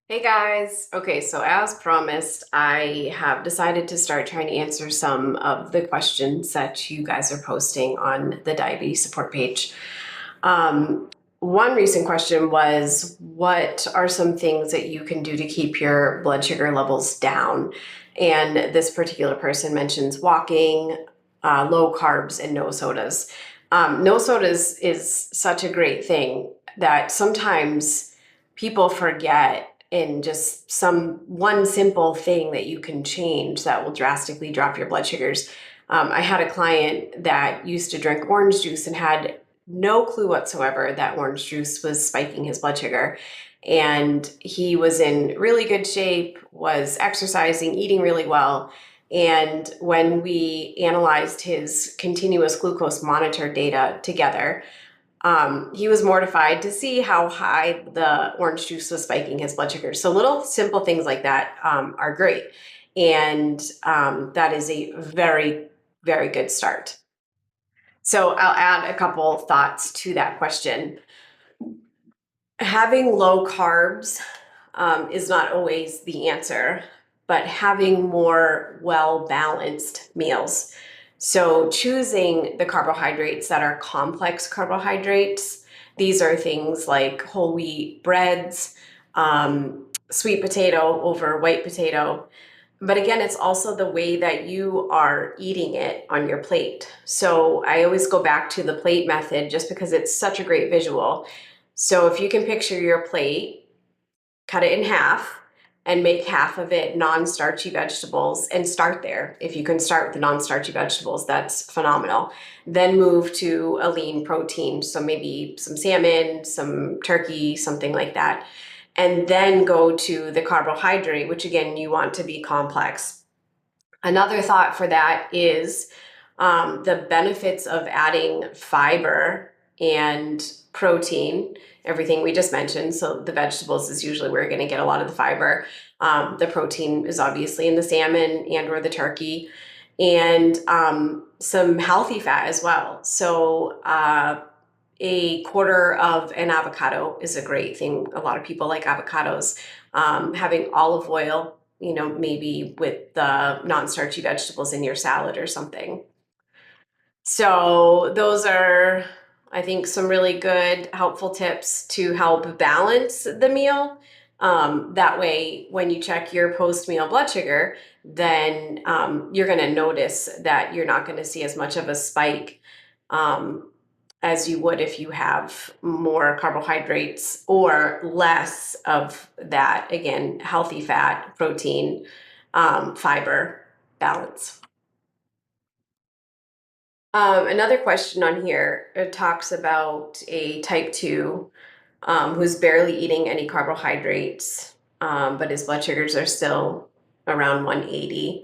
Hey guys. Okay, so as promised, I have decided to start trying to answer some of the questions that you guys are posting on the diabetes support page. One recent question was, what are some things that you can do to keep your blood sugar levels down? And this particular person mentions walking, low carbs, and no sodas. No sodas is such a great thing that sometimes people forget, and just some one simple thing that you can change that will drastically drop your blood sugars. I had a client that used to drink orange juice and had no clue whatsoever that orange juice was spiking his blood sugar. And he was in really good shape, was exercising, eating really well. And when we analyzed his continuous glucose monitor data together, he was mortified to see how high the orange juice was spiking his blood sugar. So little simple things like that are great. And that is a very, very good start. So I'll add a couple thoughts to that question. Having low carbs is not always the answer, but having more well-balanced meals. So choosing the carbohydrates that are complex carbohydrates, these are things like whole wheat breads, sweet potato over white potato. But again, it's also the way that you are eating it on your plate. So I always go back to the plate method just because it's such a great visual. So if you can picture your plate, cut it in half and make half of it non-starchy vegetables and start there. If you can start with the non-starchy vegetables, that's phenomenal. Then move to a lean protein. So maybe some salmon, some turkey, something like that. And then go to the carbohydrate, which again, you want to be complex. Another thought for that is the benefits of adding fiber and protein, everything we just mentioned. So the vegetables is usually where you're going to get a lot of the fiber. The protein is obviously in the salmon and or the turkey, and some healthy fat as well. So a quarter of an avocado is a great thing. A lot of people like avocados. Having olive oil, maybe with the non-starchy vegetables in your salad or something. So those are, I think, some really good, helpful tips to help balance the meal. That way, when you check your post-meal blood sugar, then you're going to notice that you're not going to see as much of a spike as you would if you have more carbohydrates or less of that, again, healthy fat, protein, fiber balance. Another question on here talks about a type 2 who's barely eating any carbohydrates, but his blood sugars are still around 180.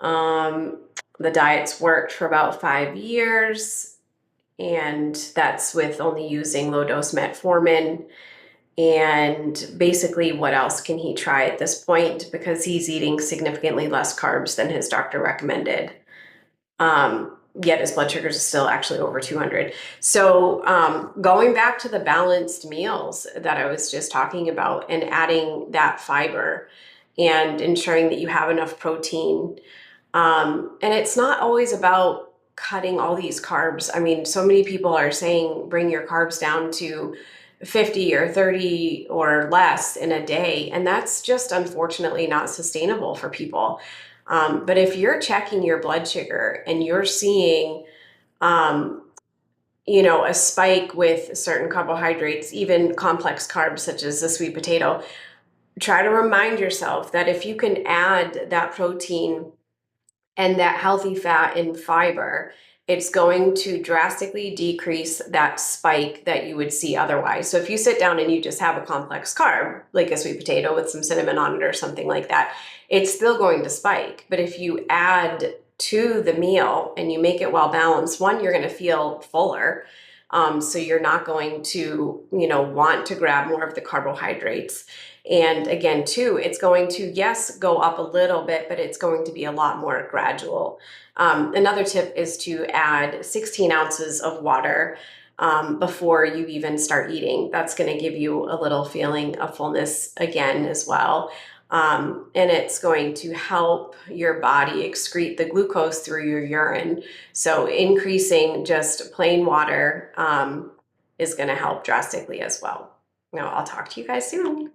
The diet's worked for about 5 years, and that's with only using low dose metformin. And basically, what else can he try at this point? Because he's eating significantly less carbs than his doctor recommended. Yet his blood sugars are still actually over 200. So going back to the balanced meals that I was just talking about and adding that fiber and ensuring that you have enough protein. And it's not always about cutting all these carbs. I mean, so many people are saying bring your carbs down to 50 or 30 or less in a day. And that's just unfortunately not sustainable for people. But if you're checking your blood sugar and you're seeing, a spike with certain carbohydrates, even complex carbs such as the sweet potato, try to remind yourself that if you can add that protein and that healthy fat and fiber, it's going to drastically decrease that spike that you would see otherwise. So if you sit down and you just have a complex carb, like a sweet potato with some cinnamon on it or something like that, it's still going to spike. But if you add to the meal and you make it well balanced, one, you're going to feel fuller. So you're not going to, want to grab more of the carbohydrates. And again, two, it's going to, yes, go up a little bit, but it's going to be a lot more gradual. Another tip is to add 16 ounces of water before you even start eating. That's going to give you a little feeling of fullness again as well. And it's going to help your body excrete the glucose through your urine. So increasing just plain water is going to help drastically as well. Now, I'll talk to you guys soon.